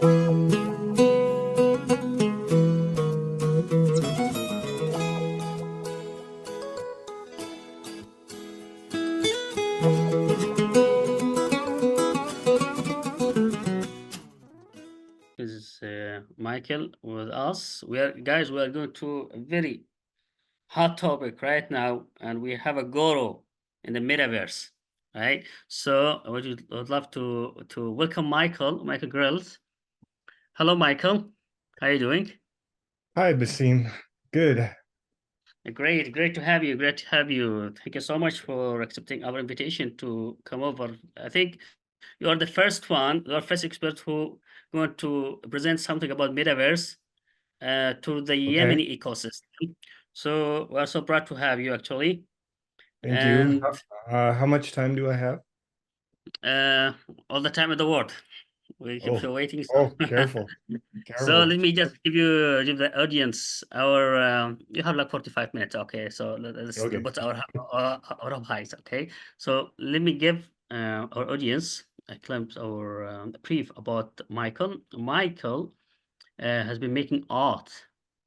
Is Michael with us? We are going to a very hot topic right now, and we have a guru in the metaverse, right? So would love to welcome Michael Grills. Hello, Michael. How are you doing? Hi, Basim. Good. Great to have you. Great to have you. Thank you so much for accepting our invitation to come over. I think you are the first one, you are first expert who going to present something about metaverse to the Okay. Yemeni ecosystem. So we're so proud to have you actually. Thank you. And How much time do I have? uh, all the time in the world. We keep Oh, you waiting. oh, So, careful, so careful. let me just give the audience our you have like 45 minutes. Okay, so let's Okay. put our up highs. Okay, so let me give our audience a glimpse or brief about Michael. Michael has been making art,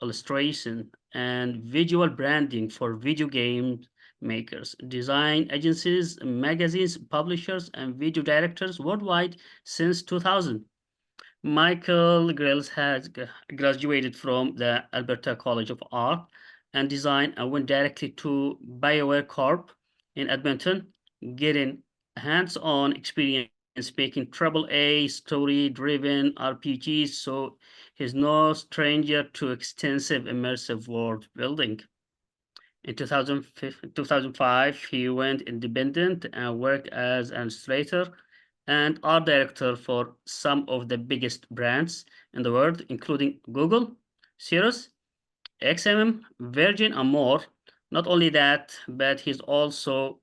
illustration, and visual branding for video game makers, design agencies, magazines, publishers, and video directors worldwide since 2000. Michael Grills has graduated from the Alberta College of Art and Design and went directly to BioWare Corp in Edmonton, getting hands-on experience making AAA story-driven RPGs, so he's no stranger to extensive immersive world building. In 2005, he went independent and worked as an illustrator and art director for some of the biggest brands in the world, including Google, Cirrus, XMM, Virgin, and more. Not only that, but he's also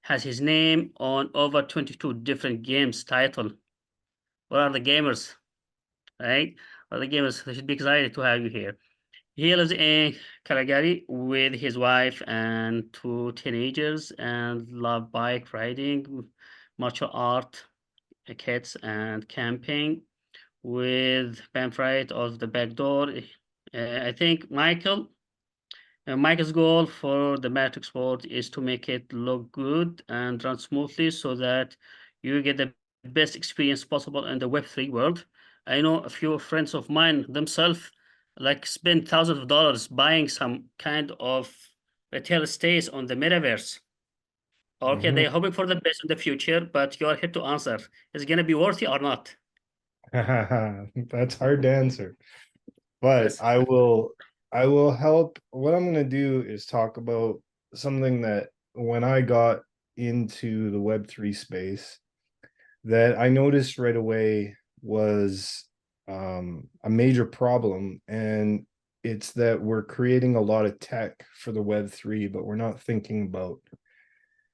has his name on over 22 different games title. What are the gamers, right? What are the gamers? They should be excited to have you here. He lives in Calgary with his wife and two teenagers and love bike riding, martial art, kits, and camping with Pamphlet of the back door. I think Michael's goal for the Matrix board is to make it look good and run smoothly so that you get the best experience possible in the Web3 world. I know a few friends of mine themselves like spend thousands of dollars buying some kind of retail stays on the metaverse. Okay, Mhm. they're hoping for the best in the future, but you're here to answer. Is it gonna be worthy or not? That's hard to answer, but Yes. I will help. What I'm going to do is talk about something that when I got into the Web3 space that I noticed right away was a major problem, and it's that we're creating a lot of tech for the Web3, but we're not thinking about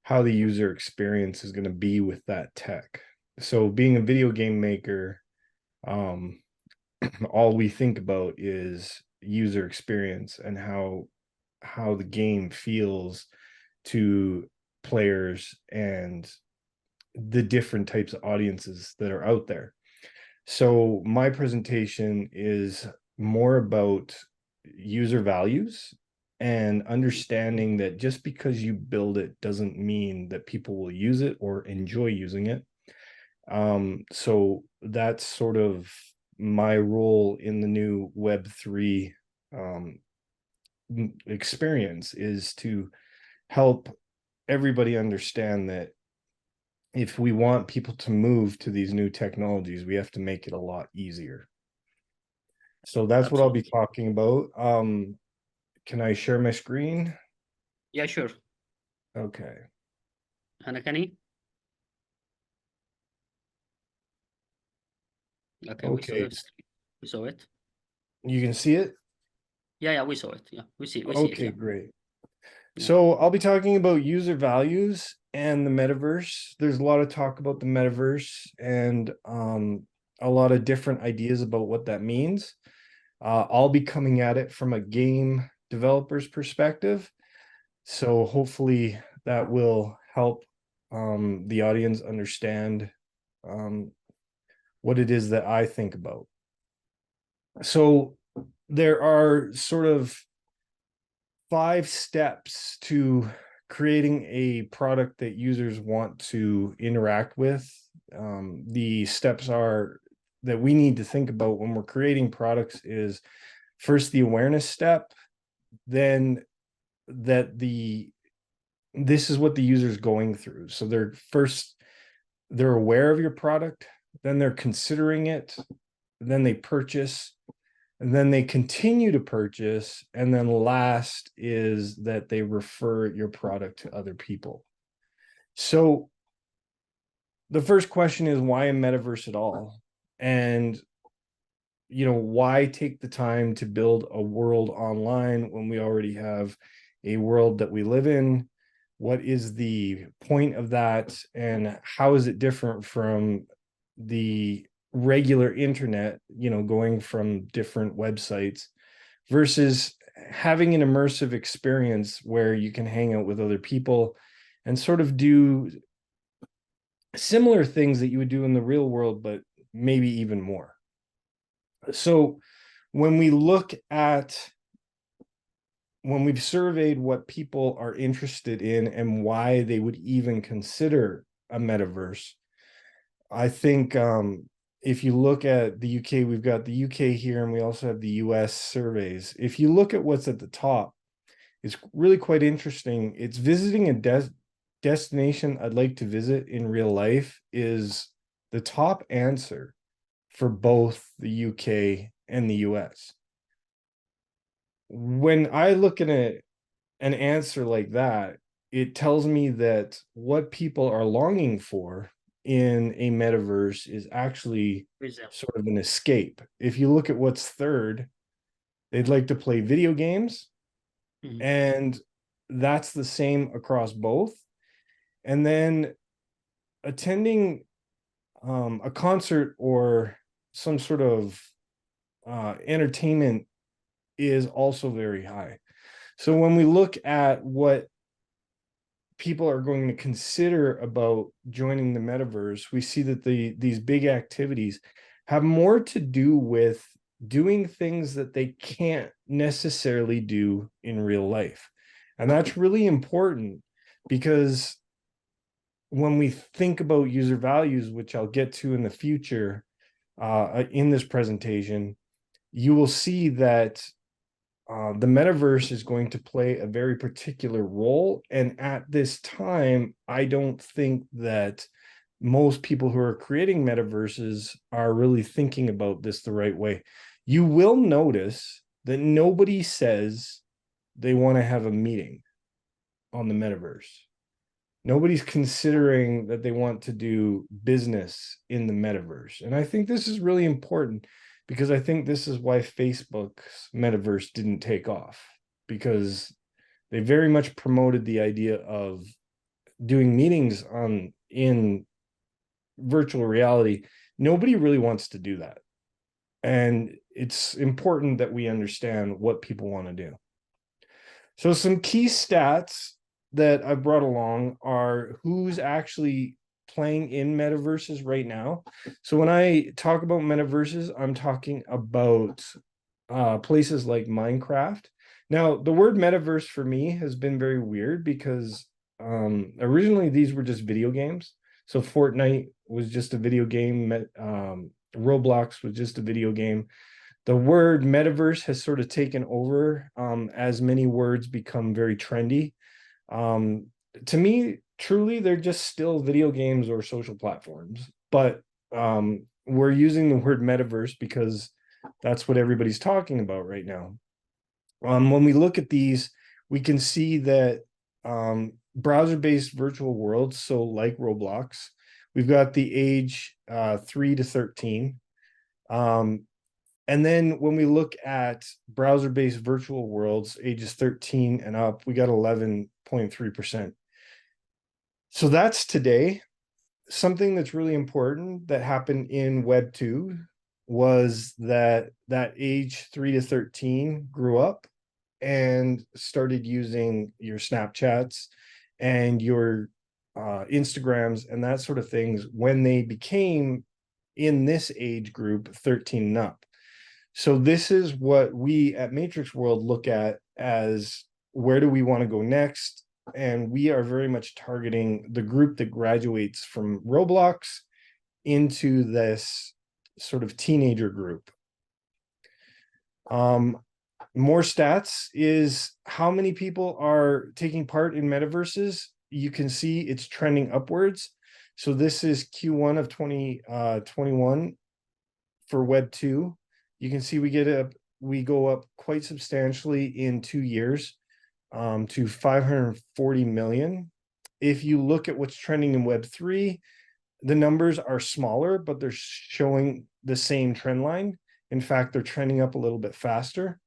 how the user experience is going to be with that tech. So being a video game maker, um, all we think about is user experience and how the game feels to players and the different types of audiences that are out there. So my presentation is more about user values and understanding that just because you build it doesn't mean that people will use it or enjoy using it. So that's sort of my role in the new Web3 um, experience, is to help everybody understand that if we want people to move to these new technologies, we have to make it a lot easier. So that's what I'll be Absolutely. talking about. Can I share my screen? Yeah, sure. Okay. Hanakani? Okay, we saw Okay. it. We saw it. You can see it? Yeah, we saw it. Yeah, we see it. Okay, Yeah, great. yeah. So I'll be talking about user values and the metaverse. There's a lot of talk about the metaverse and a lot of different ideas about what that means. I'll be coming at it from a game developer's perspective. So hopefully that will help the audience understand um, what it is that I think about. So there are sort of 5 steps to creating a product that users want to interact with. The steps are that we need to think about when we're creating products is first the awareness step, then that this is what the user is going through. So they're aware of your product, then they're considering it, then they purchase, and then they continue to purchase, and then last is that they refer your product to other people. So the first question is, why a metaverse at all? And why take the time to build a world online when we already have a world that we live in? What is the point of that, and how is it different from the regular internet, going from different websites versus having an immersive experience where you can hang out with other people and sort of do similar things that you would do in the real world, but maybe even more. So when we've surveyed what people are interested in and why they would even consider a metaverse, I think if you look at the UK, we've got the UK here, and we also have the US surveys. If you look at what's at the top, it's really quite interesting. It's visiting a destination I'd like to visit in real life is the top answer for both the UK and the US. When I look at an answer like that, it tells me that what people are longing for in a metaverse is actually sort of an escape. If you look at what's third, they'd like to play video games, and that's the same across both. And then attending a concert or some sort of entertainment is also very high. So when we look at what people are going to consider about joining the metaverse, we see that these big activities have more to do with doing things that they can't necessarily do in real life. And that's really important, because when we think about user values, which I'll get to in the future in this presentation, you will see that the metaverse is going to play a very particular role. And at this time, I don't think that most people who are creating metaverses are really thinking about this the right way. You will notice that nobody says they want to have a meeting on the metaverse. Nobody's considering that they want to do business in the metaverse. And I think this is really important, because I think this is why Facebook's metaverse didn't take off, because they very much promoted the idea of doing meetings in virtual reality. Nobody really wants to do that. And it's important that we understand what people want to do. So some key stats that I brought along are who's actually playing in metaverses right now. So when I talk about metaverses, I'm talking about places like Minecraft. Now, the word metaverse for me has been very weird, because originally these were just video games. So Fortnite was just a video game. Roblox was just a video game. The word metaverse has sort of taken over as many words become very trendy. To me, truly, they're just still video games or social platforms, but we're using the word metaverse because that's what everybody's talking about right now. When we look at these, we can see that browser-based virtual worlds, so like Roblox, we've got the age 3 to 13. And then when we look at browser-based virtual worlds, ages 13 and up, we got 11.3%. So that's today. Something that's really important that happened in Web 2 was that age 3 to 13 grew up and started using your Snapchats and your Instagrams and that sort of things when they became in this age group 13 and up. So this is what we at Matrix World look at as where do we want to go next? And we are very much targeting the group that graduates from Roblox into this sort of teenager group. More stats is how many people are taking part in metaverses. You can see it's trending upwards. So this is Q1 of 2021 for Web 2. You can see we go up quite substantially in 2 years to 540 million. If you look at what's trending in Web 3, the numbers are smaller, but they're showing the same trend line. In fact, they're trending up a little bit faster.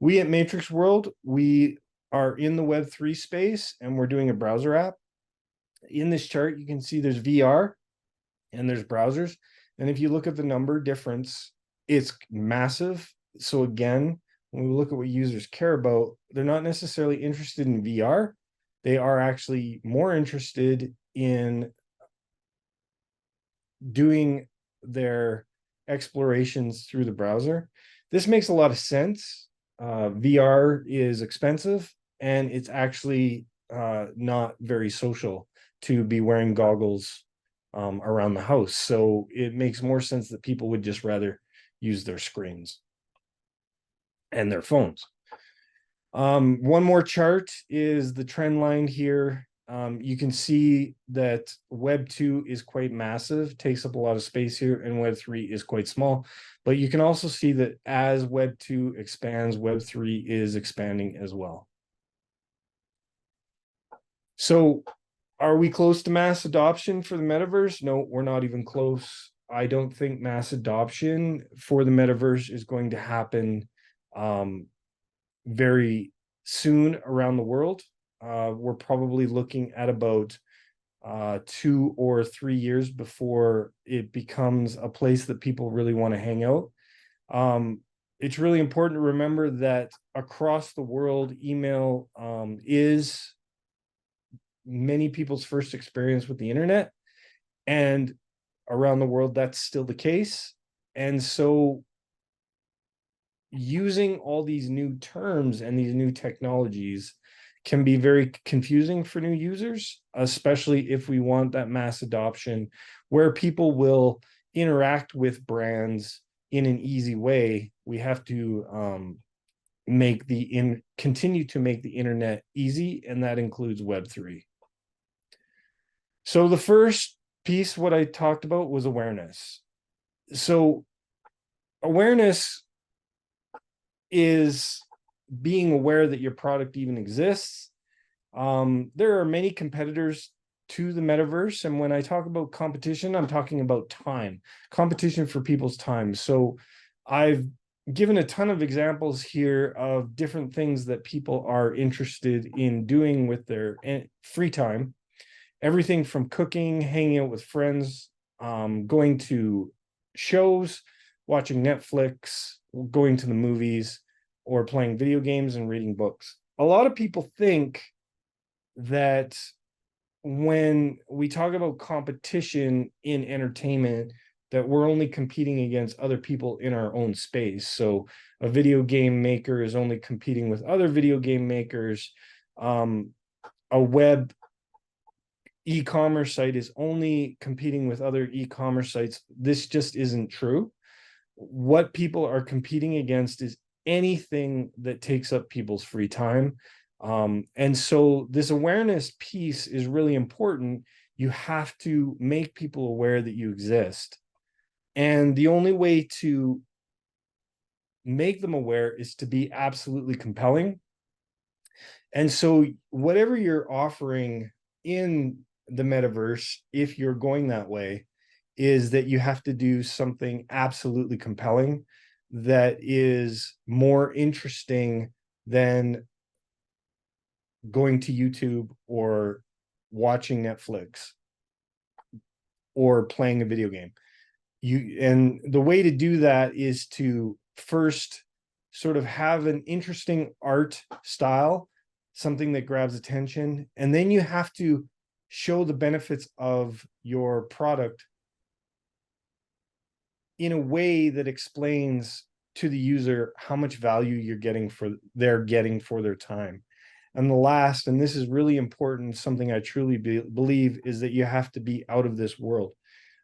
We at Matrix World, we are in the Web3 space and we're doing a browser app. In this chart, you can see there's VR and there's browsers. And if you look at the number difference, it's massive. So again, when we look at what users care about, they're not necessarily interested in VR. They are actually more interested in doing their explorations through the browser. This makes a lot of sense. VR is expensive and it's actually not very social to be wearing goggles around the house. So it makes more sense that people would just rather use their screens and their phones. One more chart is the trend line here. You can see that Web 2 is quite massive, takes up a lot of space here, and Web 3 is quite small. But you can also see that as Web 2 expands, Web 3 is expanding as well. So are we close to mass adoption for the metaverse? No, we're not even close. I don't think mass adoption for the metaverse is going to happen very soon around the world. We're probably looking at about 2 or 3 years before it becomes a place that people really want to hang out. It's really important to remember that across the world, email is many people's first experience with the internet, and around the world, that's still the case. And so using all these new terms and these new technologies can be very confusing for new users, especially if we want that mass adoption where people will interact with brands in an easy way. We have to continue to make the internet easy, and that includes Web3. So the first piece, what I talked about, was awareness. So awareness is being aware that your product even exists. There are many competitors to the metaverse. And when I talk about competition, I'm talking about time, competition for people's time. So I've given a ton of examples here of different things that people are interested in doing with their free time. Everything from cooking, hanging out with friends, going to shows, watching Netflix, going to the movies, or playing video games and reading books. A lot of people think that when we talk about competition in entertainment, that we're only competing against other people in our own space. So a video game maker is only competing with other video game makers. A web e-commerce site is only competing with other e-commerce sites. This just isn't true. What people are competing against is anything that takes up people's free time. And so this awareness piece is really important. You have to make people aware that you exist. And the only way to make them aware is to be absolutely compelling. And so whatever you're offering in the metaverse, if you're going that way, is that you have to do something absolutely compelling that is more interesting than going to YouTube or watching Netflix or playing a video game. And the way to do that is to first sort of have an interesting art style, something that grabs attention, and then you have to show the benefits of your product in a way that explains to the user how much value they're getting for their time. And the last, and this is really important, something I truly believe, is that you have to be out of this world.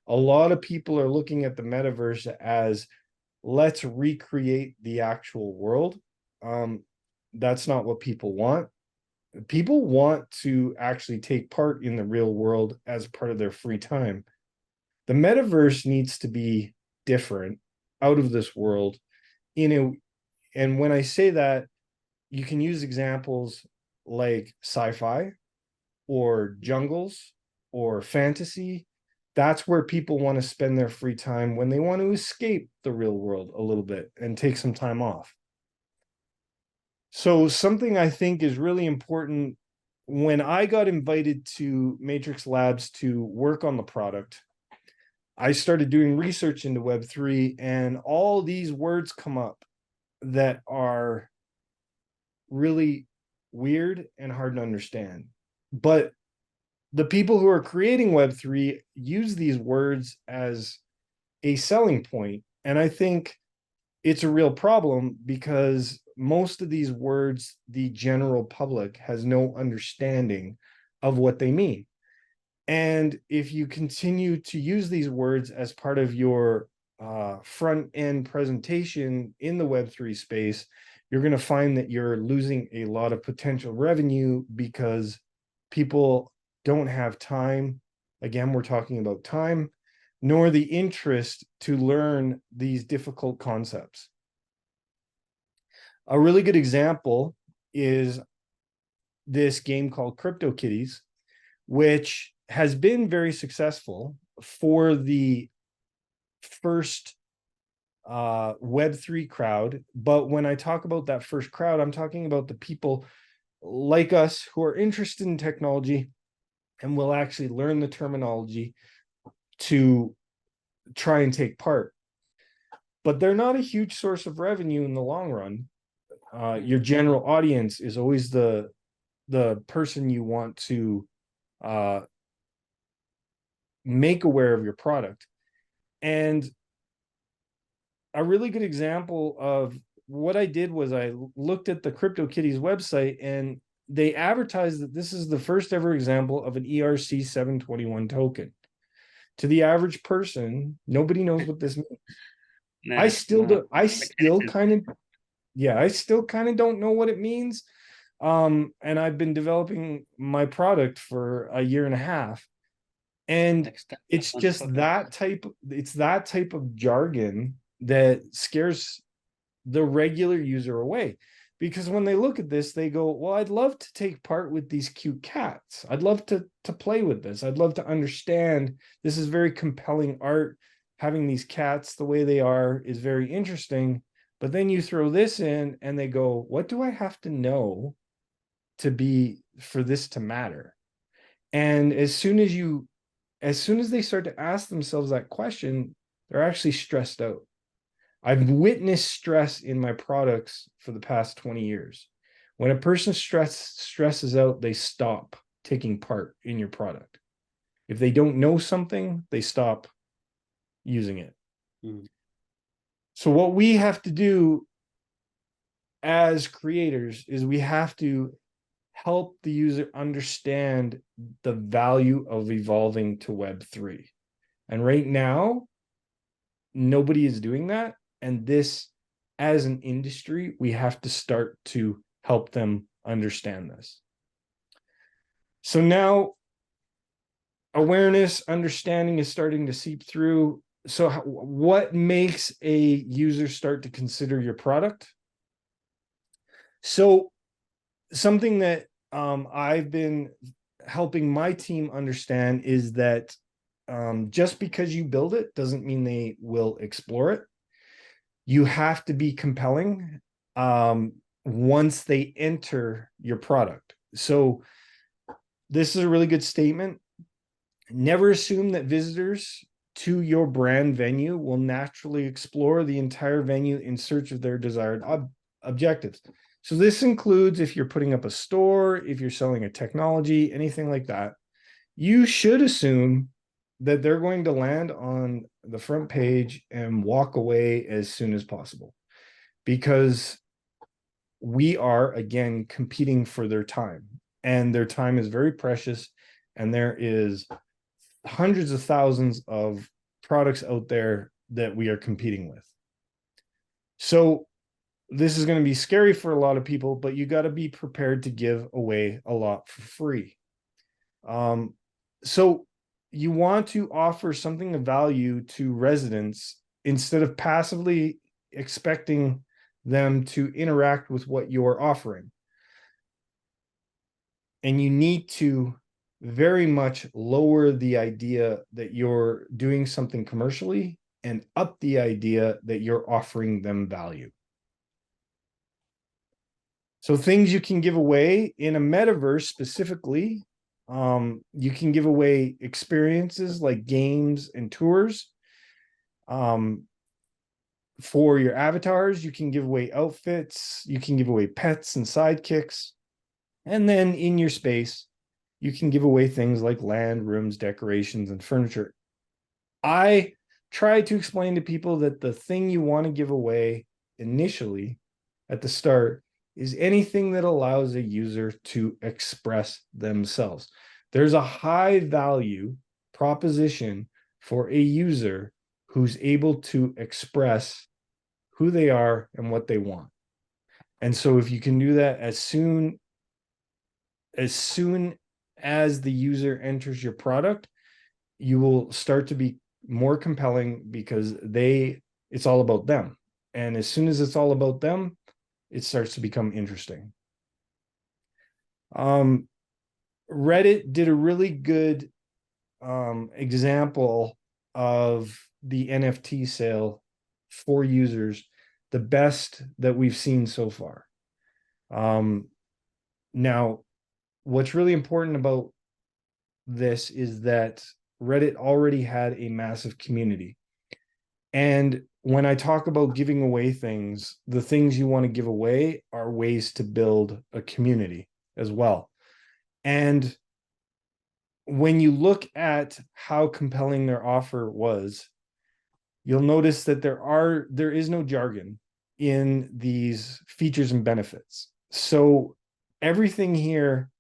A lot of people are looking at the metaverse as, let's recreate the actual world. That's not what people want. People want to actually take part in the real world as part of their free time. The metaverse needs to be different, out of this world. And when I say that, you can use examples like sci-fi or jungles or fantasy. That's where people want to spend their free time when they want to escape the real world a little bit and take some time off. So something I think is really important, when I got invited to Matrix Labs to work on the product, I started doing research into Web3, and all these words come up that are really weird and hard to understand. But the people who are creating Web3 use these words as a selling point. And I think it's a real problem, because most of these words, the general public has no understanding of what they mean. And if you continue to use these words as part of your front end presentation in the Web3 space, you're going to find that you're losing a lot of potential revenue, because people don't have time. Again, we're talking about time, nor the interest to learn these difficult concepts. A really good example is this game called CryptoKitties, which has been very successful for the first Web3 crowd. But when I talk about that first crowd, I'm talking about the people like us who are interested in technology and will actually learn the terminology to try and take part. But they're not a huge source of revenue in the long run. Your general audience is always the person you want to make aware of your product. And a really good example of what I did was I looked at the CryptoKitties website, and they advertised that this is the first ever example of an ERC 721 token. To the average person, nobody knows what this means. I still kind of don't know what it means. And I've been developing my product for a year and a half. And it's that type of jargon that scares the regular user away. Because when they look at this, they go, well, I'd love to take part with these cute cats. I'd love to play with this. I'd love to understand. This is very compelling art. Having these cats the way they are is very interesting. But then you throw this in and they go, what do I have to know for this to matter? And as soon as they start to ask themselves that question, they're actually stressed out. I've witnessed stress in my products for the past 20 years. When a person stresses out, they stop taking part in your product. If they don't know something, they stop using it. Mm. So what we have to do as creators is we have to help the user understand the value of evolving to Web3. And right now, nobody is doing that. And this, as an industry, we have to start to help them understand this. So now awareness, understanding is starting to seep through. So what makes a user start to consider your product? So something that I've been helping my team understand is that just because you build it doesn't mean they will explore it. You have to be compelling once they enter your product. So this is a really good statement. Never assume that visitors to your brand venue will naturally explore the entire venue in search of their desired objectives. So this includes if you're putting up a store, if you're selling a technology, anything like that, you should assume that they're going to land on the front page and walk away as soon as possible. because we are, again, competing for their time, and their time is very precious, and there is hundreds of thousands of products out there that we are competing with. So this is going to be scary for a lot of people, but you got to be prepared to give away a lot for free. So you want to offer something of value to residents instead of passively expecting them to interact with what you're offering. And you need to very much lower the idea that you're doing something commercially and up the idea that you're offering them value. So things you can give away in a metaverse specifically, you can give away experiences like games and tours. For your avatars, you can give away outfits, you can give away pets and sidekicks. And then in your space, you can give away things like land, rooms, decorations, and furniture. I try to explain to people that the thing you want to give away initially at the start is anything that allows a user to express themselves. There's a high value proposition for a user who's able to express who they are and what they want. And so if you can do that as soon as the user enters your product, you will start to be more compelling because it's all about them. And as soon as it's all about them, it starts to become interesting. Reddit did a really good example of the NFT sale for users, the best that we've seen so far. Now, what's really important about this is that Reddit already had a massive community. And when I talk about giving away things, the things you want to give away are ways to build a community as well. And when you look at how compelling their offer was, you'll notice that there is no jargon in these features and benefits. So everything here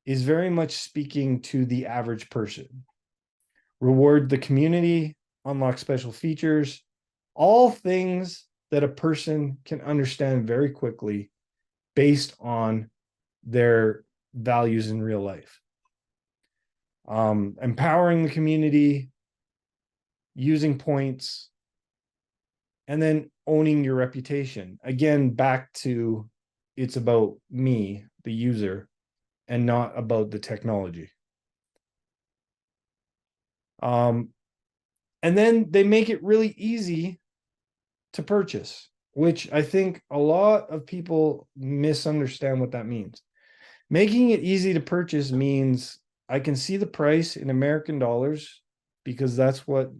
is very much speaking to the average person. Reward the community, unlock special features, all things that a person can understand very quickly based on their values in real life. Empowering the community, using points, and then owning your reputation. Again, back to it's about me, the user, and not about the technology. And then they make it really easy to purchase, which I think a lot of people misunderstand what that means. Making it easy to purchase means I can see the price in American dollars because that's what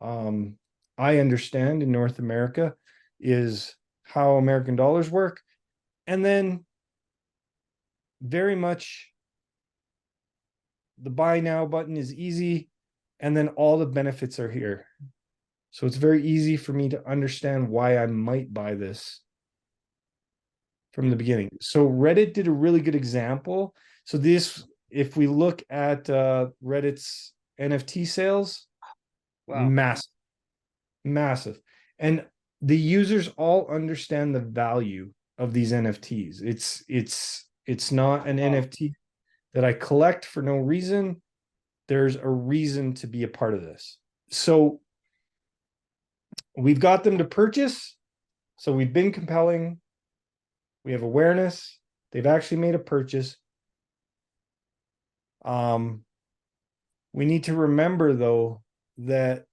I understand in North America is how American dollars work. And then very much the buy now button is easy. And then all the benefits are here. So it's very easy for me to understand why I might buy this from the beginning. So Reddit did a really good example. So this, if we look at Reddit's NFT sales, wow, massive. And the users all understand the value of these NFTs. It's not an NFT that I collect for no reason. There's a reason to be a part of this. So we've got them to purchase. So we've been compelling. We have awareness. They've actually made a purchase. We need to remember, though, that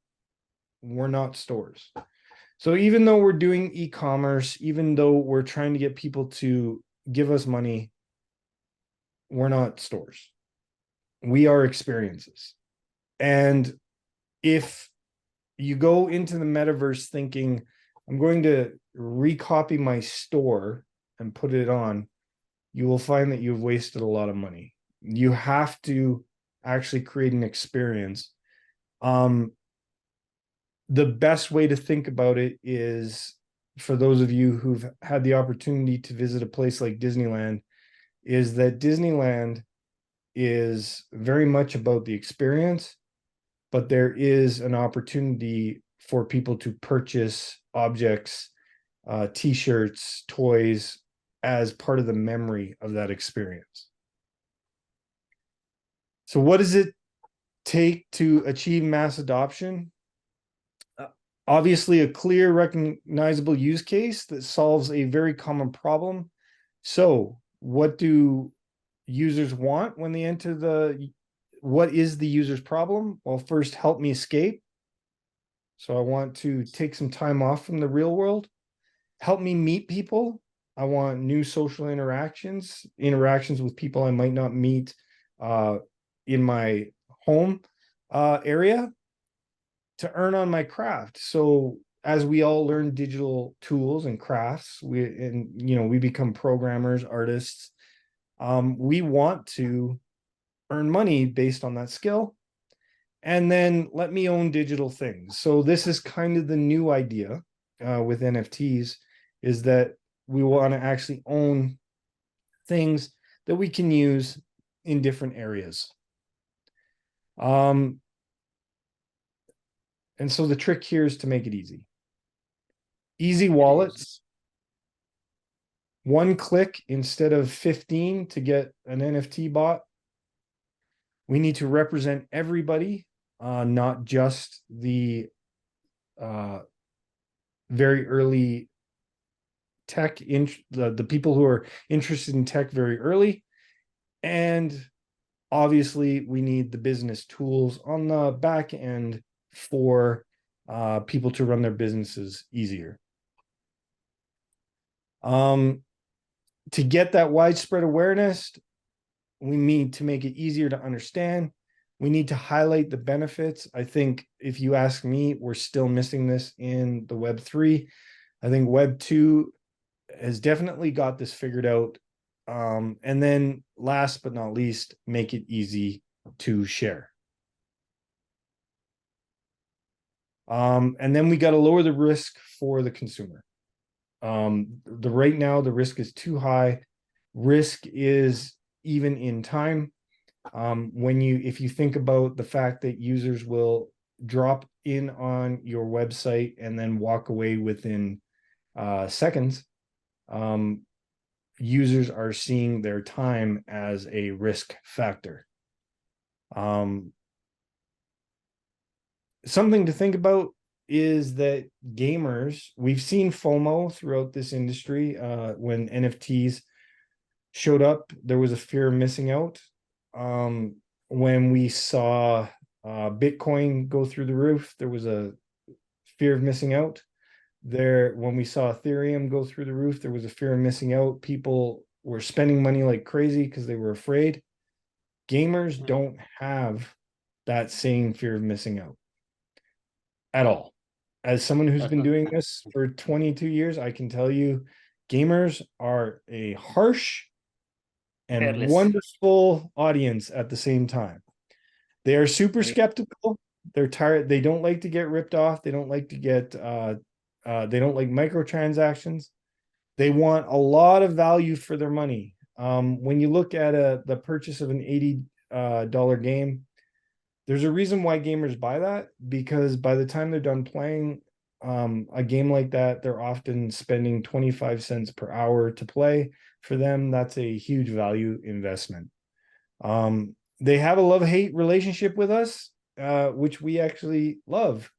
we're not stores. So even though we're doing e-commerce, even though we're trying to get people to give us money, we're not stores. We are experiences. And if you go into the metaverse thinking, I'm going to recopy my store and put it on, you will find that you've wasted a lot of money. You have to actually create an experience. The best way to think about it is for those of you who've had the opportunity to visit a place like Disneyland, is that Disneyland is very much about the experience, but there is an opportunity for people to purchase objects, t-shirts, toys, as part of the memory of that experience. So what does it take to achieve mass adoption? Obviously, a clear, recognizable use case that solves a very common problem. So what do users want when they enter what is the user's problem? Well, first, help me escape. So I want to take some time off from the real world. Help me meet people. I want new social interactions with people I might not meet in my home area, to earn on my craft. So as we all learn digital tools and crafts, we become programmers, artists. We want to earn money based on that skill. And then let me own digital things. So this is kind of the new idea with NFTs, is that we want to actually own things that we can use in different areas. And so the trick here is to make it easy. Easy wallets, one click instead of 15 to get an NFT bought. We need to represent everybody, not just the very early tech, the people who are interested in tech very early. And obviously, we need the business tools on the back end for people to run their businesses easier. To get that widespread awareness, we need to make it easier to understand. We need to highlight the benefits. I think if you ask me, we're still missing this in the Web3. I think Web2 has definitely got this figured out. And then last but not least, make it easy to share. And then we got to lower the risk for the consumer. Right now, the risk is too high. Risk is even in time. If you think about the fact that users will drop in on your website and then walk away within seconds, users are seeing their time as a risk factor. Something to think about is that gamers, we've seen FOMO throughout this industry. When NFTs showed up, there was a fear of missing out. When we saw Bitcoin go through the roof, there was a fear of missing out. When we saw Ethereum go through the roof, there was a fear of missing out. People were spending money like crazy because they were afraid. Gamers don't have that same fear of missing out at all. As someone who's been doing this for 22 years, I can tell you, gamers are a harsh and wonderful audience at the same time. They are super skeptical. They're tired. They don't like to get ripped off. They don't like to get, they don't like microtransactions. They want a lot of value for their money. When you look at the purchase of an $80 game, there's a reason why gamers buy that, because by the time they're done playing a game like that, they're often spending 25 cents per hour to play. For them, that's a huge value investment. They have a love-hate relationship with us, which we actually love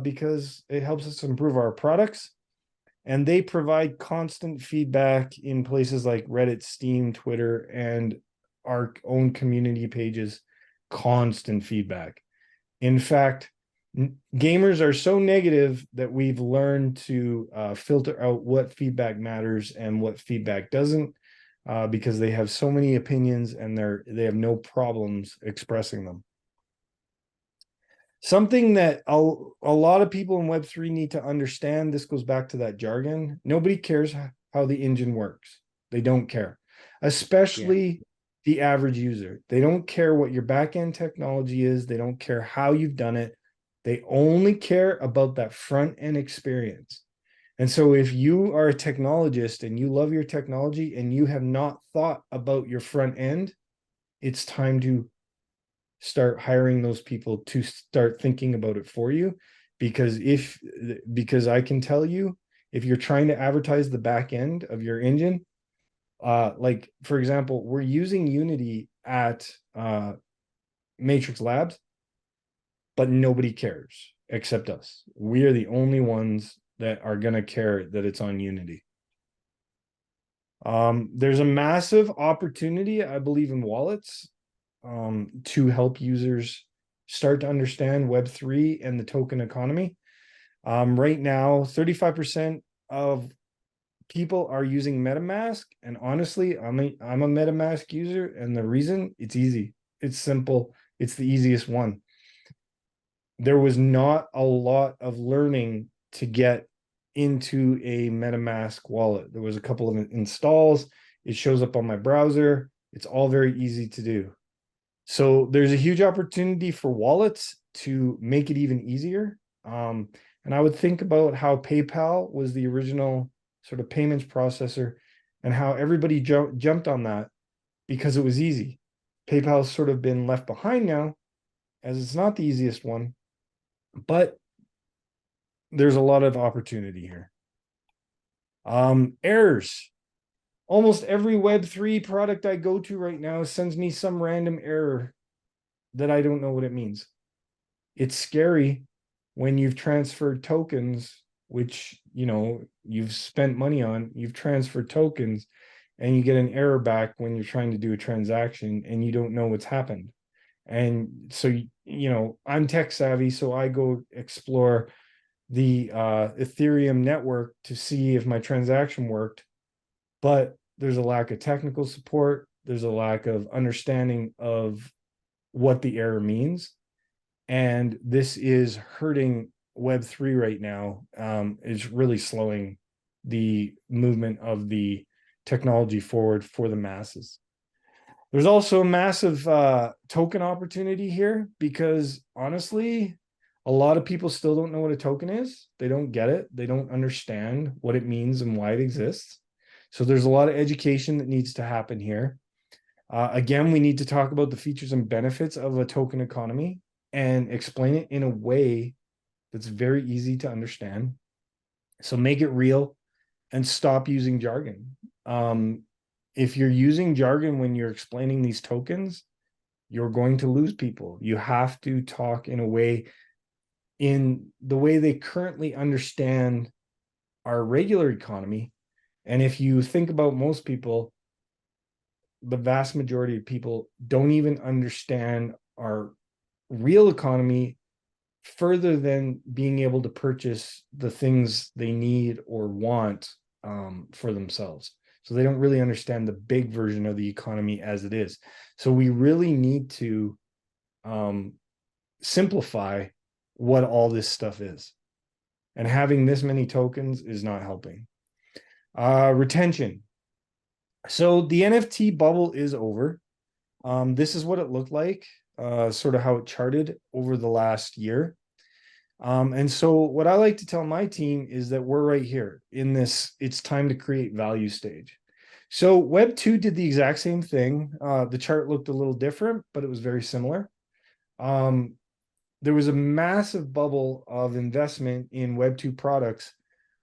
because it helps us improve our products. And they provide constant feedback in places like Reddit, Steam, Twitter, and our own community pages. Constant feedback. In fact, gamers are so negative that we've learned to filter out what feedback matters and what feedback doesn't, because they have so many opinions and they have no problems expressing them. Something that a lot of people in Web3 need to understand, this goes back to that jargon. Nobody cares how the engine works. They don't care, especially the average user. They don't care what your back-end technology is. They don't care how you've done it. They only care about that front-end experience. And so if you are a technologist and you love your technology and you have not thought about your front end, it's time to start hiring those people to start thinking about it for you. Because I can tell you, if you're trying to advertise the back end of your engine, like for example, we're using Unity at Matrix Labs, but nobody cares except us. We are the only ones that are going to care that it's on Unity. There's a massive opportunity, I believe, in wallets to help users start to understand Web3 and the token economy. Right now, 35% of people are using MetaMask, and honestly, I'm a MetaMask user, and the reason, it's easy, it's simple, it's the easiest one. There was not a lot of learning to get into a MetaMask wallet. There was a couple of installs. It shows up on my browser. It's all very easy to do. So there's a huge opportunity for wallets to make it even easier. And I would think about how PayPal was the original sort of payments processor and how everybody jumped on that because it was easy. PayPal's sort of been left behind now as it's not the easiest one, but there's a lot of opportunity here. Errors. Almost every Web3 product I go to right now sends me some random error that I don't know what it means. It's scary when you've transferred tokens, which, you know, you've spent money on, you've transferred tokens, and you get an error back when you're trying to do a transaction and you don't know what's happened. And so, you know, I'm tech savvy, so I go explore the Ethereum network to see if my transaction worked, but there's a lack of technical support. There's a lack of understanding of what the error means. And this is hurting Web3 right now. It's really slowing the movement of the technology forward for the masses. There's also a massive token opportunity here because honestly, a lot of people still don't know what a token is. They don't get it. They don't understand what it means and why it exists. So there's a lot of education that needs to happen here. Again, we need to talk about the features and benefits of a token economy and explain it in a way that's very easy to understand. So make it real and stop using jargon. If you're using jargon when you're explaining these tokens, you're going to lose people. You have to talk in a way, in the way they currently understand our regular economy. And if you think about most people, the vast majority of people don't even understand our real economy further than being able to purchase the things they need or want for themselves. So they don't really understand the big version of the economy as it is. So we really need to simplify what all this stuff is. And having this many tokens is not helping. Retention. So the NFT bubble is over. This is what it looked like, sort of how it charted over the last year. And so what I like to tell my team is that we're right here in this, it's time to create value stage. So Web 2 did the exact same thing. The chart looked a little different, but it was very similar. There was a massive bubble of investment in Web 2 products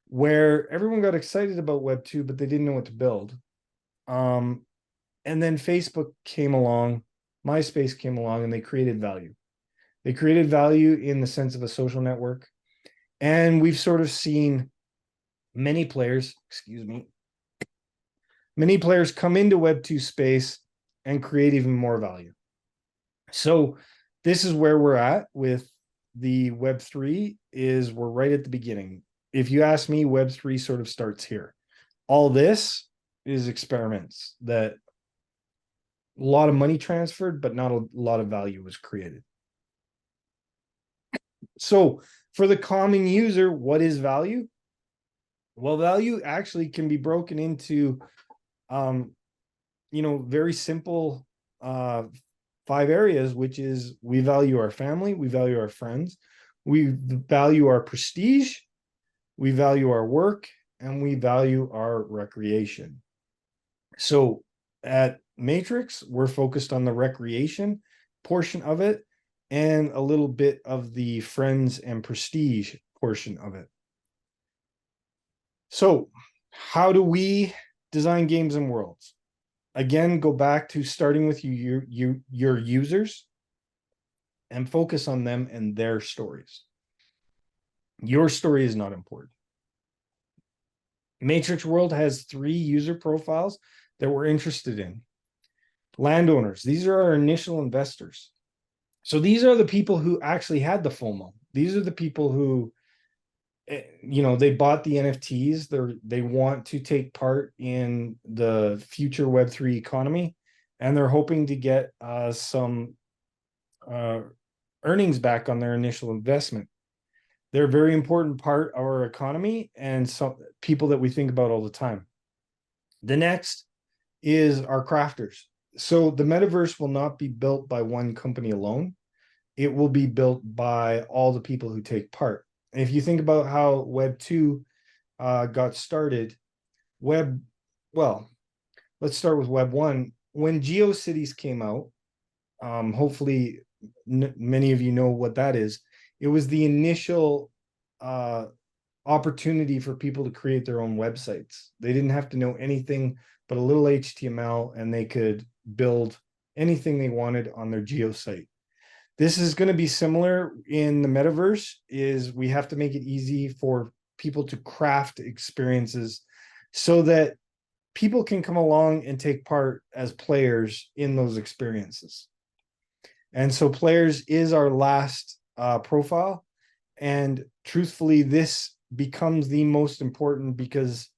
where everyone got excited about Web 2, but they didn't know what to build. And then Facebook came along, MySpace came along, and they created value. They created value in the sense of a social network. And we've sort of seen many players, many players come into Web 2 space and create even more value. So this is where we're at with the Web 3 is we're right at the beginning. If you ask me, Web 3 sort of starts here. All this is experiments that a lot of money transferred, but not a lot of value was created. So for the common user, what is value? Well, value actually can be broken into, very simple 5 areas, which is we value our family, we value our friends, we value our prestige, we value our work, and we value our recreation. So at Matrix, we're focused on the recreation portion of it and a little bit of the friends and prestige portion of it. So how do we design games and worlds? Again, go back to starting with your users and focus on them and their stories. Your story is not important. Matrix World has 3 user profiles that we're interested in. Landowners, these are our initial investors. So these are the people who actually had the FOMO. These are the people who, they bought the NFTs. They want to take part in the future Web3 economy, and they're hoping to get some earnings back on their initial investment. They're a very important part of our economy and some people that we think about all the time. The next is our crafters. So the metaverse will not be built by one company alone. It will be built by all the people who take part. And if you think about how Web 2 got started, let's start with Web 1. When GeoCities came out, hopefully many of you know what that is. It was the initial opportunity for people to create their own websites. They didn't have to know anything but a little HTML, and they could build anything they wanted on their geo site. This is going to be similar in the metaverse. Is we have to make it easy for people to craft experiences so that people can come along and take part as players in those experiences. And so players is our last profile. And truthfully, this becomes the most important, because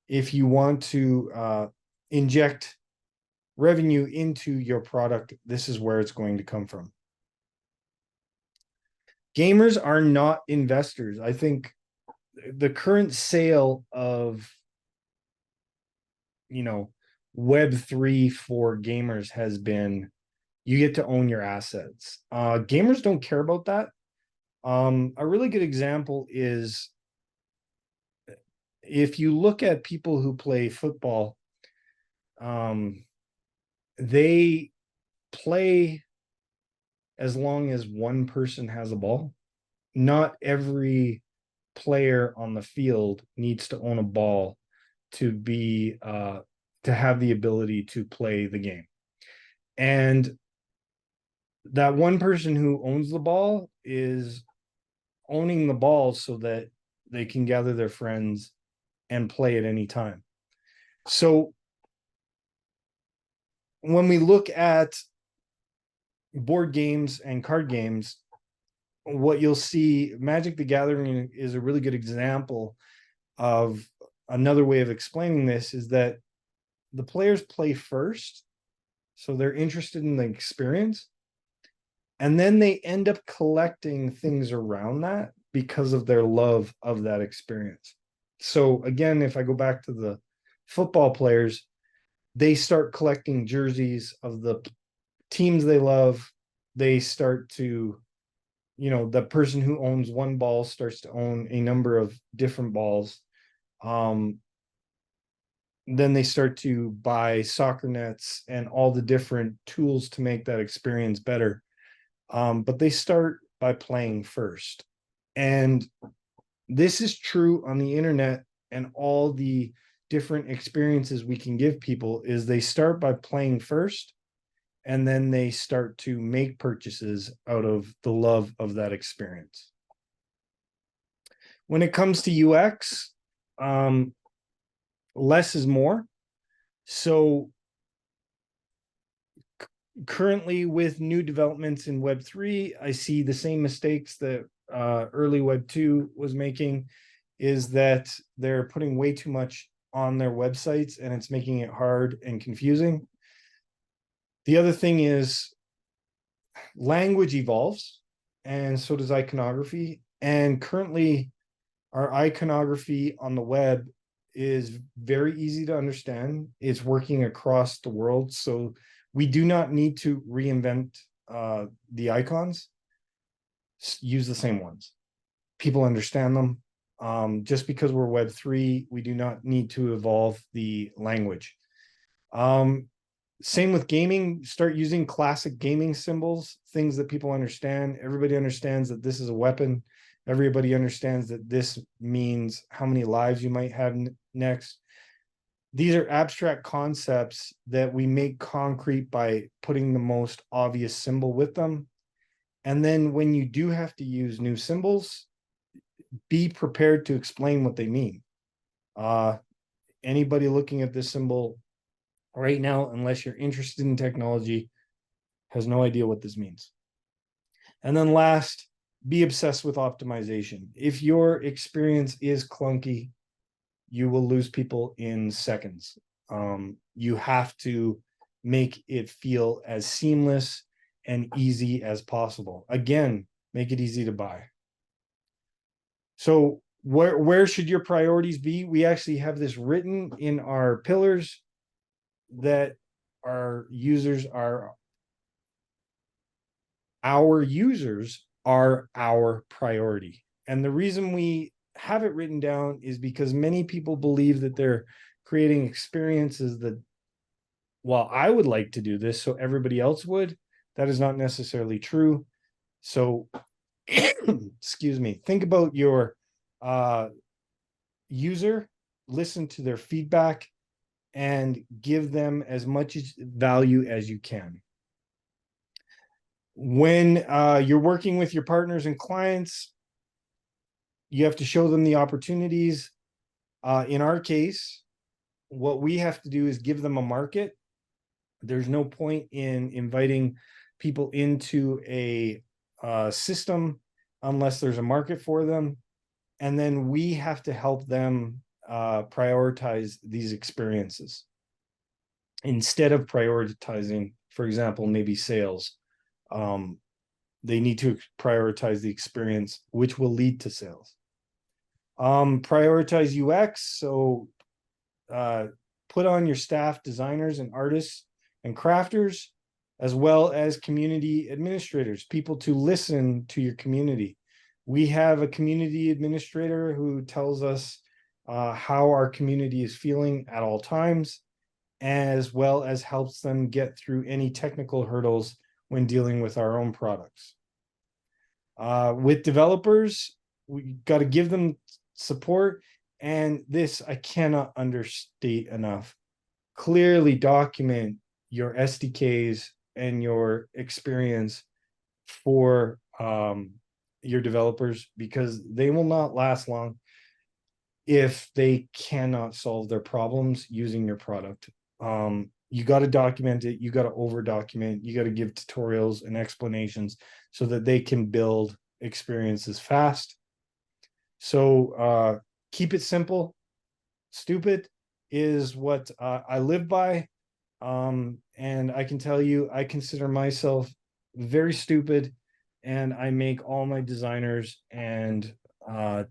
if you want to inject revenue into your product, this is where it's going to come from. Gamers are not investors. I think the current sale of, Web3 for gamers has been, you get to own your assets. Gamers don't care about that. A really good example is, if you look at people who play football, they play as long as one person has a ball. Not every player on the field needs to own a ball to be to have the ability to play the game. And that one person who owns the ball is owning the ball so that they can gather their friends and play at any time. So when we look at board games and card games, what you'll see, Magic the Gathering is a really good example of another way of explaining this, is that the players play first, so they're interested in the experience, and then they end up collecting things around that because of their love of that experience. So again, if I go back to the football players, they start collecting jerseys of the teams they love. They start to, the person who owns one ball starts to own a number of different balls. Then they start to buy soccer nets and all the different tools to make that experience better. But they start by playing first. And this is true on the internet, and all the different experiences we can give people is they start by playing first, and then they start to make purchases out of the love of that experience. When it comes to UX, less is more. So currently, with new developments in Web3, I see the same mistakes that early Web2 was making, is that they're putting way too much on their websites, and it's making it hard and confusing. The other thing is, language evolves, and so does iconography. And currently, our iconography on the web is very easy to understand. It's working across the world, so we do not need to reinvent the icons. Use the same ones. People understand them. Just because we're Web3, we do not need to evolve the language. Same with gaming. Start using classic gaming symbols, things that people understand. Everybody understands that this is a weapon. Everybody understands that this means how many lives you might have next. These are abstract concepts that we make concrete by putting the most obvious symbol with them. And then when you do have to use new symbols, be prepared to explain what they mean. Anybody looking at this symbol right now, unless you're interested in technology, has no idea what this means. And then last, be obsessed with optimization. If your experience is clunky, you will lose people in seconds. You have to make it feel as seamless and easy as possible. Again, make it easy to buy. So where should your priorities be? We actually have this written in our pillars that our users are our priority. And the reason we have it written down is because many people believe that they're creating experiences that, while I would like to do this, so everybody else would, that is not necessarily true. So, excuse me, think about your user, listen to their feedback, and give them as much value as you can. When you're working with your partners and clients, you have to show them the opportunities. In our case, what we have to do is give them a market. There's no point in inviting people into a system unless there's a market for them. And then we have to help them prioritize these experiences instead of prioritizing, for example, maybe sales. They need to prioritize the experience, which will lead to sales. Prioritize UX. So put on your staff designers and artists and crafters, as well as community administrators, people to listen to your community. We have a community administrator who tells us how our community is feeling at all times, as well as helps them get through any technical hurdles when dealing with our own products. With developers, we got to give them support. And this, I cannot understate enough. Clearly document your SDKs and your experience for your developers, because they will not last long if they cannot solve their problems using your product. You got to document it. You got to over document. You got to give tutorials and explanations so that they can build experiences fast. So keep it simple. Stupid is what I live by. And I can tell you, I consider myself very stupid, and I make all my designers and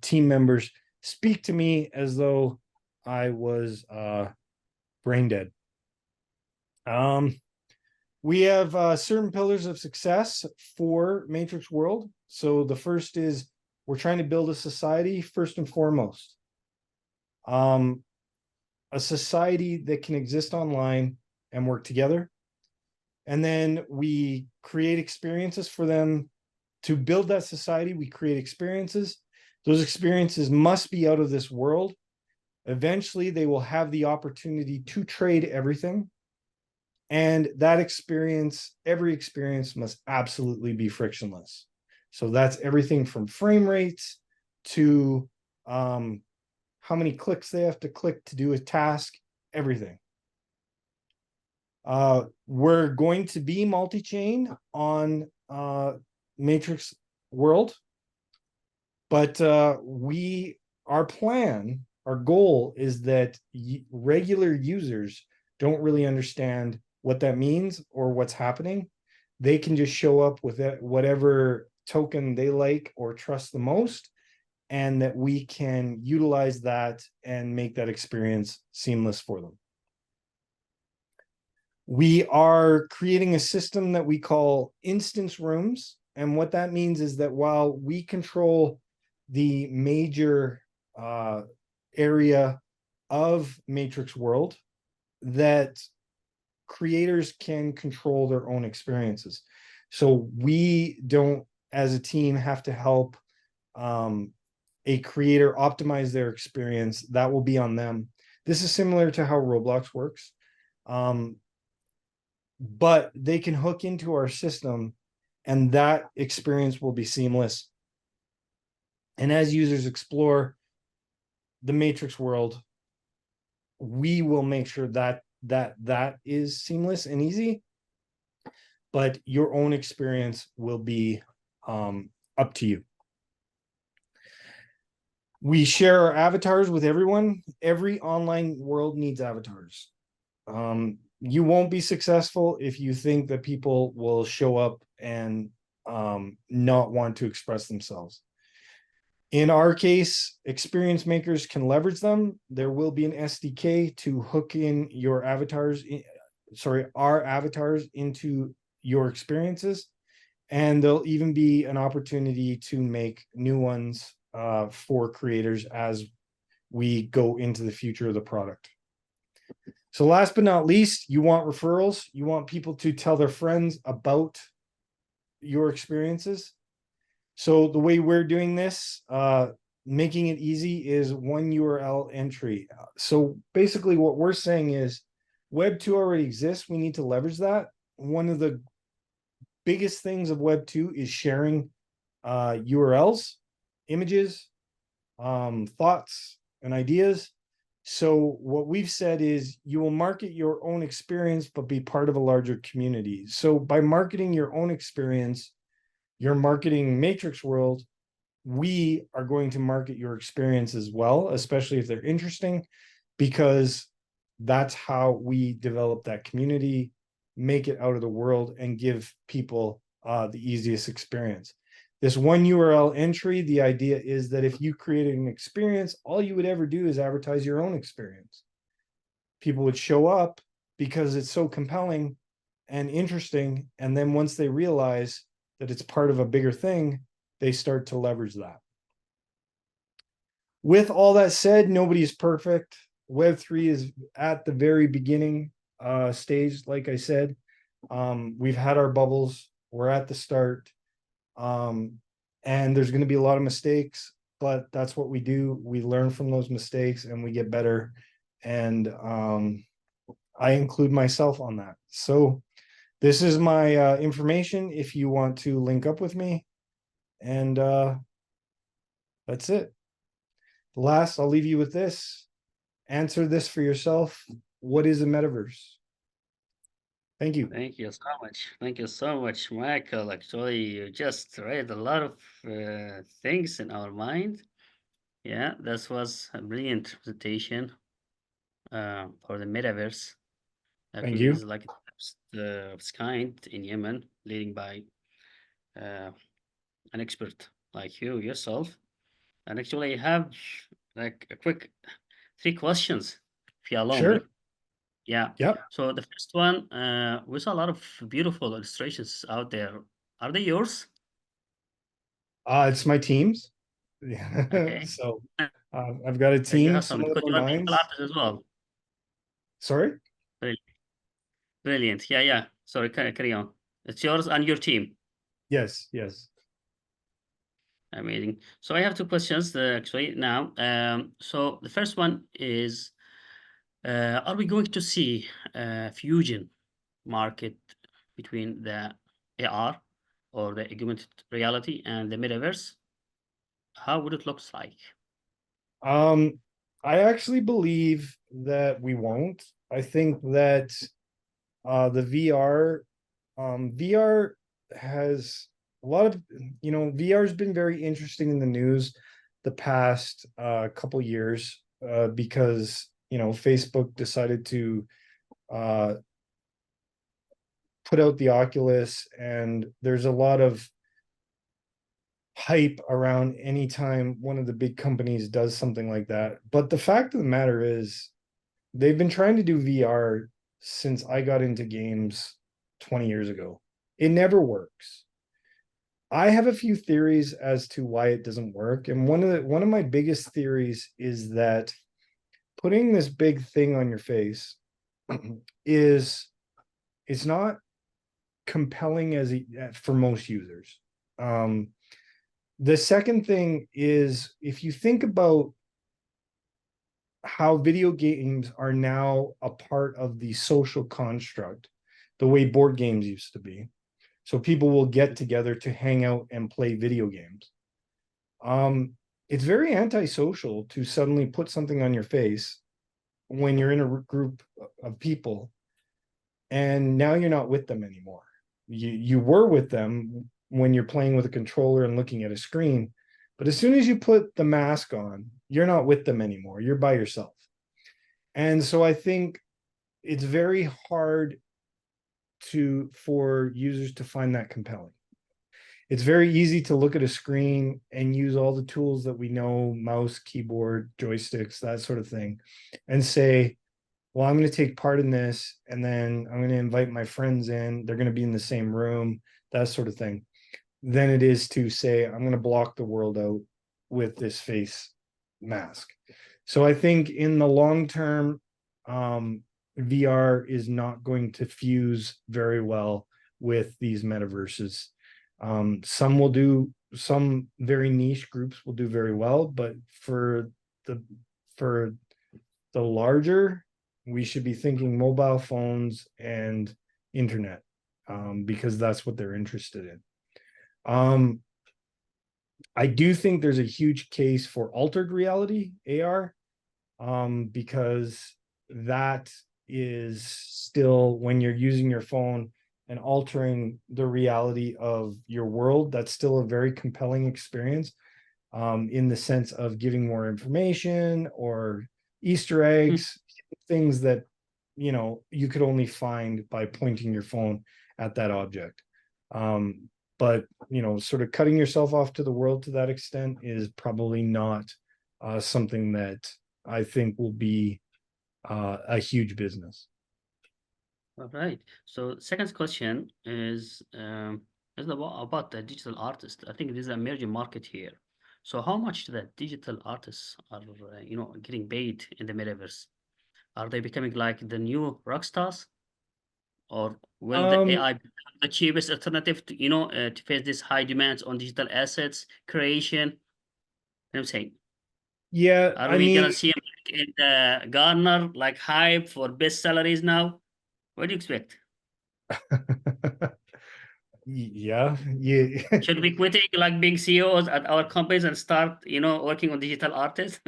team members speak to me as though I was brain dead. We have certain pillars of success for Matrix World. So the first is we're trying to build a society first and foremost. A society that can exist online and work together. And then we create experiences for them. To build that society, we create experiences. Those experiences must be out of this world. Eventually, they will have the opportunity to trade everything. And that experience, every experience must absolutely be frictionless. So that's everything from frame rates to how many clicks they have to click to do a task, everything. We're going to be multi-chain on Matrix World, but our plan, our goal is that regular users don't really understand what that means or what's happening. They can just show up with whatever token they like or trust the most, and that we can utilize that and make that experience seamless for them. We are creating a system that we call instance rooms. And what that means is that while we control the major area of Matrix World that creators can control their own experiences. So we don't, as a team, have to help a creator optimize their experience. That will be on them. This is similar to how Roblox works. But they can hook into our system and that experience will be seamless. And as users explore the Matrix world, we will make sure that that is seamless and easy, but your own experience will be up to you. We share our avatars with everyone. Every online world needs avatars. You won't be successful if you think that people will show up and not want to express themselves. In our case, experience makers can leverage them. There will be an SDK to hook in your avatars, our avatars into your experiences. And there'll even be an opportunity to make new ones for creators as we go into the future of the product. So last but not least, you want referrals. You want people to tell their friends about your experiences. So the way we're doing this, making it easy, is one URL entry. So basically what we're saying is Web 2 already exists. We need to leverage that. One of the biggest things of Web 2 is sharing URLs, images, thoughts, and ideas. So what we've said is you will market your own experience, but be part of a larger community. So by marketing your own experience, you're marketing Matrix World. We are going to market your experience as well, especially if they're interesting, because that's how we develop that community, make it out of the world, and give people the easiest experience. This one URL entry, the idea is that if you created an experience, all you would ever do is advertise your own experience. People would show up because it's so compelling and interesting. And then once they realize that it's part of a bigger thing, they start to leverage that. With all that said, nobody's perfect. Web3 is at the very beginning stage, like I said. We've had our bubbles. We're at the start. And there's going to be a lot of mistakes, but that's what we do. We learn from those mistakes and we get better. And I include myself on that. So this is my information if you want to link up with me. And that's it. Last, I'll leave you with this. Answer this for yourself. What is a metaverse? Thank you. Thank you so much. Thank you so much, Michael. Actually, you just read a lot of things in our mind. Yeah, this was a brilliant presentation for the metaverse. Thank Actually, this you. is like of its kind in Yemen, leading by uh, an expert like you yourself. And actually, I have like a quick 3 questions, if you allow Sure. me. Yeah. Yep. So the first one, we saw a lot of beautiful illustrations out there. Are they yours? It's my team's. Yeah. Okay. So I've got a You team. have some Some of them because are you are digital mine. artist as well. Sorry. Brilliant. Brilliant. Yeah, yeah. Sorry, carry on. It's yours and your team. Yes. Yes. Amazing. So I have 2 questions actually now. So the first one is, are we going to see a fusion market between the AR or the augmented reality and the metaverse? How would it look like? I actually believe that we won't. I think that the VR has a lot of, VR has been very interesting in the news the past couple years because, Facebook decided to uh, put out the Oculus, and there's a lot of hype around anytime one of the big companies does something like that. But the fact of the matter is, they've been trying to do VR since I got into games 20 years ago. It never works. I have a few theories as to why it doesn't work. And one of my biggest theories is that putting this big thing on your face is it's not compelling for most users. Um, the second thing is if you think about how video games are now a part of the social construct, the way board games used to be. So people will get together to hang out and play video games. Um, it's very antisocial to suddenly put something on your face when you're in a group of people and now you're not with them anymore. You were with them when you're playing with a controller and looking at a screen, but as soon as you put the mask on, you're not with them anymore. You're by yourself. And so I think it's very hard for users to find that compelling. It's very easy to look at a screen and use all the tools that we know, mouse, keyboard, joysticks, that sort of thing, and say, well, I'm going to take part in this, and then I'm going to invite my friends in. They're going to be in the same room, that sort of thing. Than it is to say, I'm going to block the world out with this face mask. So I think in the long term, VR is not going to fuse very well with these metaverses. Some very niche groups will do very well, but the for the larger, we should be thinking mobile phones and internet, because that's what they're interested in. I do think there's a huge case for altered reality, AR, because that is still, when you're using your phone and altering the reality of your world, that's still a very compelling experience, in the sense of giving more information or Easter Mm. eggs, things that you could only find by pointing your phone at that object. But sort of cutting yourself off to the world to that extent is probably not something that I think will be a huge business. All right. So second question is about the digital artist. I think this is an emerging market here. So how much the digital artists are, getting paid in the metaverse? Are they becoming like the new rock stars, or will the Um, AI become the cheapest alternative to, to face this high demands on digital assets creation? I'm saying, yeah, are I we mean, gonna see him like in the Garner like hype for best salaries now? What do you expect? yeah, yeah. Should we quit like being CEOs at our companies and start, working on digital artists?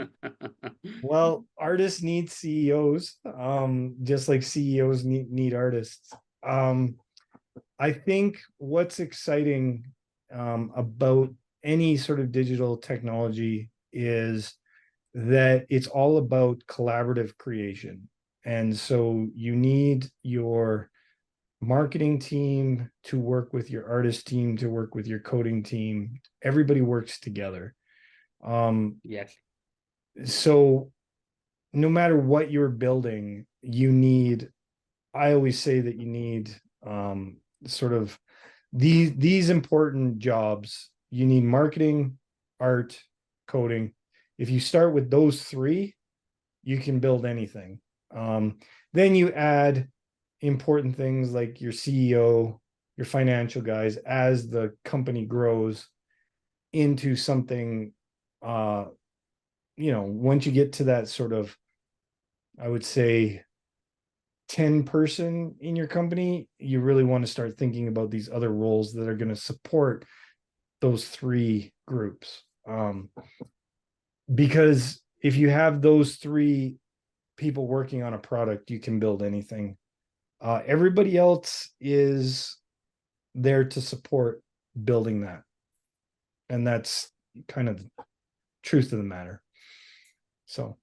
Well, artists need CEOs, just like CEOs need artists. I think what's exciting about any sort of digital technology is that it's all about collaborative creation. And so you need your marketing team to work with your artist team, to work with your coding team. Everybody works together. Um, Yes. so no matter what you're building, I always say that you need sort of these important jobs. You need marketing, art, coding. If you start with those three, you can build anything. Then you add important things like your CEO, your financial guys, as the company grows into something. Once you get to that sort of, I would say, 10 person in your company, you really want to start thinking about these other roles that are going to support those three groups. Because if you have those three people working on a product, you can build anything. Everybody else is there to support building that. And that's kind of the truth of the matter. So,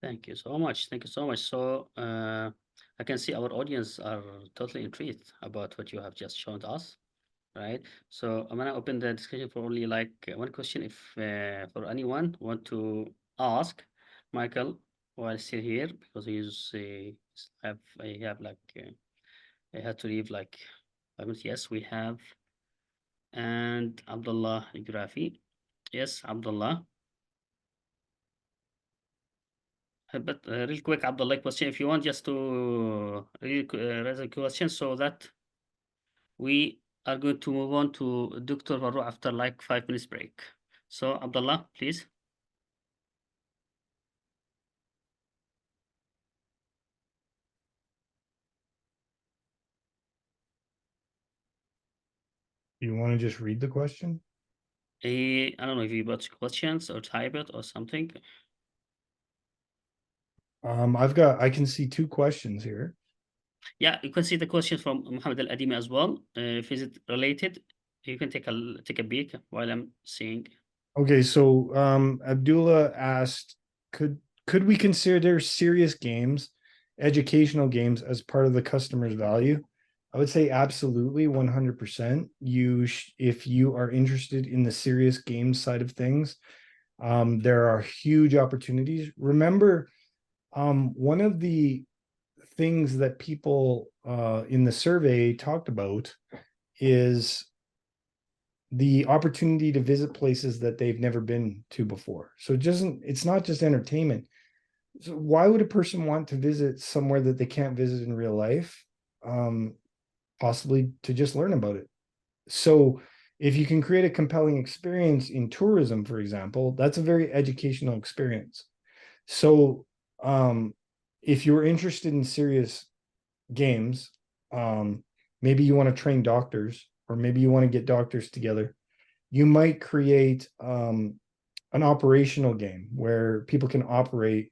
Thank you so much. Thank you so much. So I can see our audience are totally intrigued about what you have just shown us, right? So I'm gonna open the discussion for only like one question. If for anyone want to ask Michael while still here, because I have like I had to leave like 5 minutes. Yes, we have and Abdullah Grafi. Yes, Abdullah. But real quick, Abdullah, question if you want just to raise a question so that we are going to move on to Dr. Varro after like 5 minutes break. So Abdullah, please. You want to just read the question? I don't know if you got questions or type it or something. I can see two questions here. Yeah, you can see the question from Mohammed Al Adimi as well. If is it related, you can take a peek while I'm seeing. Okay, so Abdullah asked, could we consider serious games, educational games as part of the customer's value? I would say absolutely 100%. If you are interested in the serious game side of things, there are huge opportunities. Remember, one of the things that people in the survey talked about is the opportunity to visit places that they've never been to before. So it's not just entertainment. So why would a person want to visit somewhere that they can't visit in real life? Possibly to just learn about it. So if you can create a compelling experience in tourism, for example, that's a very educational experience. So if you're interested in serious games, maybe you want to train doctors, or maybe you want to get doctors together, you might create an operational game where people can operate,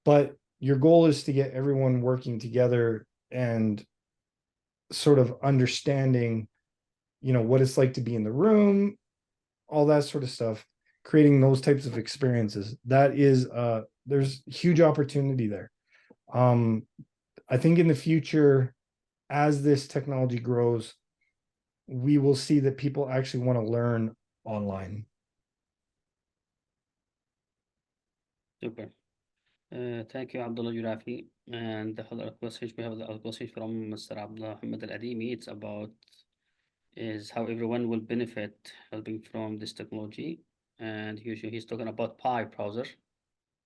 but your goal is to get everyone working together and sort of understanding, what it's like to be in the room, all that sort of stuff, creating those types of experiences. That is there's huge opportunity there. I think in the future, as this technology grows, we will see that people actually want to learn online. Super. Thank you, Abdullah Jurafi. And the other question, we have the other question from Mr. Abdullah Muhammad Al Adimi. It's about is how everyone will benefit helping from this technology. And he's talking about Pi browser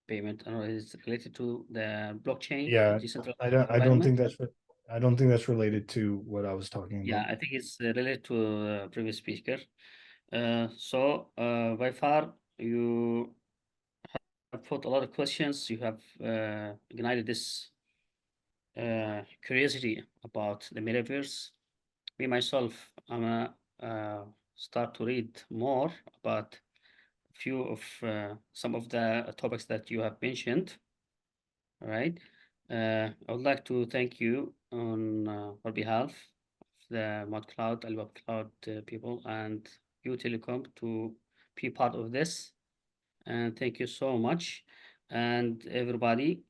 payment. I don't know, is it related to the blockchain, Yeah, decentralized I don't environment? think that's related to what I was talking Yeah, about. I think it's related to the previous speaker. By far, you have put a lot of questions. You have ignited this curiosity about the metaverse. Me myself, I'm gonna start to read more about a few of some of the topics that you have mentioned. All right. I would like to thank you on our behalf of the Mod Cloud, Alibaba Cloud people, and you Telecom to be part of this. And thank you so much. And everybody,